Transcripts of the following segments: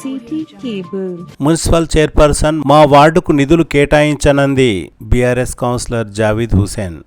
City cable. Municipal chairperson మా వార్డుకు నిధులు కేటాయించనంది బీఆర్ఎస్ కౌన్సిలర్ జావీద్ హుసేన్.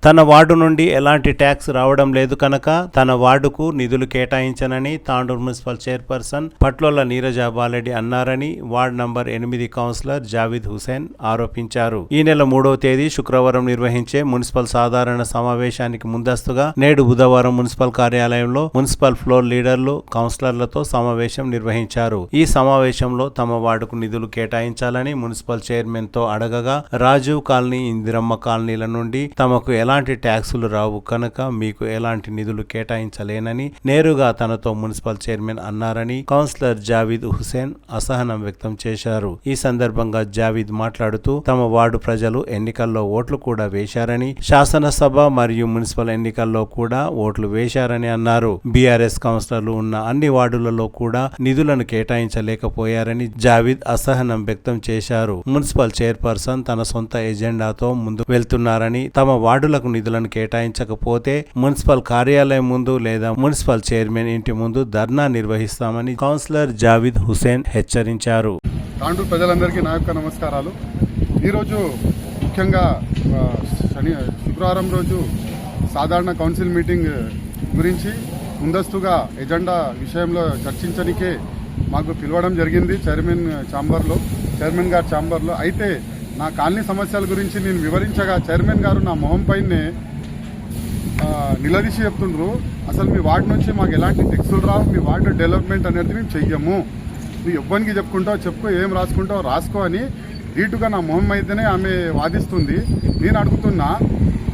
తన వార్డు నుండి ఎలాంటి ట్యాక్స్ రావడం లేదు కనుక తన వార్డుకు నిధులు కేటాయించనని తాండూరు మున్సిపల్ చైర్పర్సన్ పట్లోల నీరజ బాలెడ్డి అన్నారని ward number 8 councillor Javeed Hussain ఆరోపించారు. ఈ నెల 3వ తేదీ శుక్రవారం నిర్వహించే మున్సిపల్ సాధారణ సమావేశానికి ముందస్తుగా నేడు బుధవారం మున్సిపల్ కార్యాలయంలో మున్సిపల్ ఫ్లోర్ లీడర్లు కౌన్సిలర్లతో సమావేశం నిర్వహించారు. ఈ సమావేశంలో తమ వార్డుకు నిధులు కేటాయించాలని మున్సిపల్ చైర్మన్ తో అడగగా రాజీవ్ కాలనీ, ఇందిరమ్మ కాలనీల నుండి తమకు ఎలాంటి ట్యాక్సులు రావు కనుక మీకు ఎలాంటి నిధులు కేటాయించలేనని నేరుగా తనతో మున్సిపల్ చైర్మన్ అన్నారని కౌన్సిలర్ జావీద్ హుసేన్ అసహనం వ్యక్తం చేశారు. ఈ సందర్భంగా జావీద్ మాట్లాడుతూ తమ వార్డు ప్రజలు ఎన్నికల్లో ఓట్లు కూడా వేశారని, శాసనసభ మరియు మున్సిపల్ ఎన్నికల్లో కూడా ఓట్లు వేశారని అన్నారు. బీఆర్ఎస్ కౌన్సిలర్లు ఉన్న అన్ని వార్డులలో కూడా నిధులను కేటాయించలేకపోయారని జావీద్ అసహనం వ్యక్తం చేశారు. మున్సిపల్ చైర్పర్సన్ తన సొంత ఎజెండాతో ముందు వెళ్తున్నారని, తమ వార్డులకు నిధులను కేటాయించకపోతే మున్సిపల్ కార్యాలయం ముందు లేదా మున్సిపల్ చైర్మన్ ఇంటి ముందు ధర్నా నిర్వహిస్తామని కౌన్సిలర్ జావీద్ హుసేన్ హెచ్చరించారు. తాండూరు ప్రజలందరికీ నా యొక్క నమస్కారాలు. ఈరోజు ముఖ్యంగా శుక్రవారం రోజు సాధారణ కౌన్సిల్ మీటింగ్ గురించి ముందస్తుగా ఎజెండా విషయంలో చర్చించడానికే మాకు పిలవడం జరిగింది చైర్మన్ గారి ఛాంబర్లో. అయితే నా కాలనీ సమస్యల గురించి నేను వివరించగా చైర్మన్ గారు నా మొహం పైనే నిలదీసి చెప్తుండ్రు, అసలు మీ వార్డు నుంచి మాకు ఎలాంటి టెక్స్టులు రావు, మీ వార్డు డెవలప్మెంట్ అనేది మేము చెయ్యము, నువ్వు ఎవ్వరికి చెప్పుకో ఏం రాసుకుంటావు రాసుకో అని ధీటుగా నా మొహం అయితేనే ఆమె వాదిస్తుంది. నేను అడుగుతున్నా,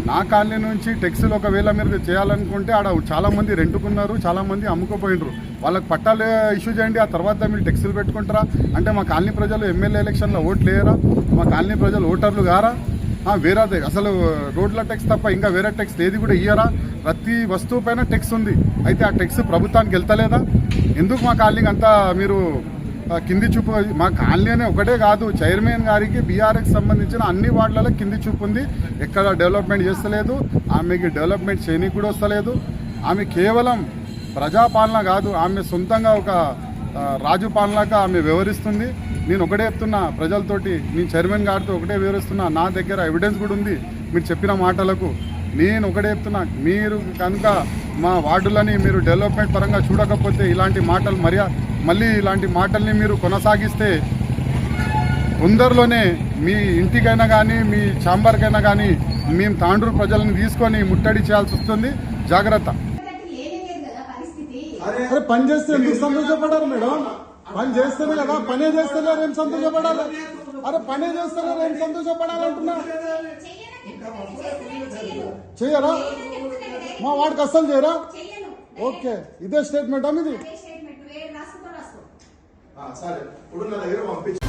నా కాలనీ నుంచి టెక్స్టులు ఒకవేళ మీరు చేయాలనుకుంటే ఆడ చాలామంది రెంటుకున్నారు, చాలామంది అమ్ముకోపోయినరు, వాళ్ళకి పట్టాలు ఇష్యూ చేయండి, ఆ తర్వాత మీరు టెక్స్టులు పెట్టుకుంటారా? అంటే మా కాలనీ ప్రజలు ఎమ్మెల్యే ఎలక్షన్లో ఓట్లు వేయరా? మా కాలనీ ప్రజలు ఓటర్లు గారా? వేరే అసలు రోడ్ల ట్యాక్స్ తప్ప ఇంకా వేరే ట్యాక్స్ ఏది కూడా ఇయ్యరా? ప్రతి వస్తువు పైన ట్యాక్స్ ఉంది. అయితే ఆ ట్యాక్స్ ప్రభుత్వానికి వెళ్తలేదా? ఎందుకు మా కాలనీకి అంతా మీరు కింది చూపు? మా కాలనీ అనే ఒకటే కాదు, చైర్మన్ గారికి బీఆర్ఎస్ సంబంధించిన అన్ని వార్డులలో కింది చూపు ఉంది. ఎక్కడ డెవలప్మెంట్ చేస్తలేదు, ఆమెకి డెవలప్మెంట్ చేయనీకి కూడా వస్తలేదు. ఆమె కేవలం ప్రజాపాలన కాదు, ఆమె సొంతంగా ఒక రాజు పాలనగా ఆమె వ్యవహరిస్తుంది. నేను ఒకటే చెప్తున్నా ప్రజలతోటి, నేను చైర్మన్ గారితో ఒకటే వివరిస్తున్నా, నా దగ్గర ఎవిడెన్స్ కూడా ఉంది మీరు చెప్పిన మాటలకు. నేను ఒకటే చెప్తున్నా, మీరు కనుక మా వార్డులని మీరు డెవలప్మెంట్ పరంగా చూడకపోతే ఇలాంటి మాటలు మళ్ళీ ఇలాంటి మాటల్ని మీరు కొనసాగిస్తే తొందరలోనే మీ ఇంటికైనా కానీ మీ ఛాంబర్కైనా కానీ మేము తాండూరు ప్రజలను తీసుకొని ముట్టడి చేయాల్సి వస్తుంది. జాగ్రత్త. అరే పని చేస్తే ఎందుకు సంతోషపడారు మేడం? పని చేస్తేనే కదా, పనే చేస్తలేరు ఏం సంతోషపడాలి? అరే పనే చేస్తలేరు ఏం సంతోషపడాలంటున్నా? చెయ్యరా? మా వాడికి అస్సలు చేయరా? ఓకే, ఇదే స్టేట్మెంట్ మీది? సరే ఇప్పుడు నా దగ్గర పంపించు.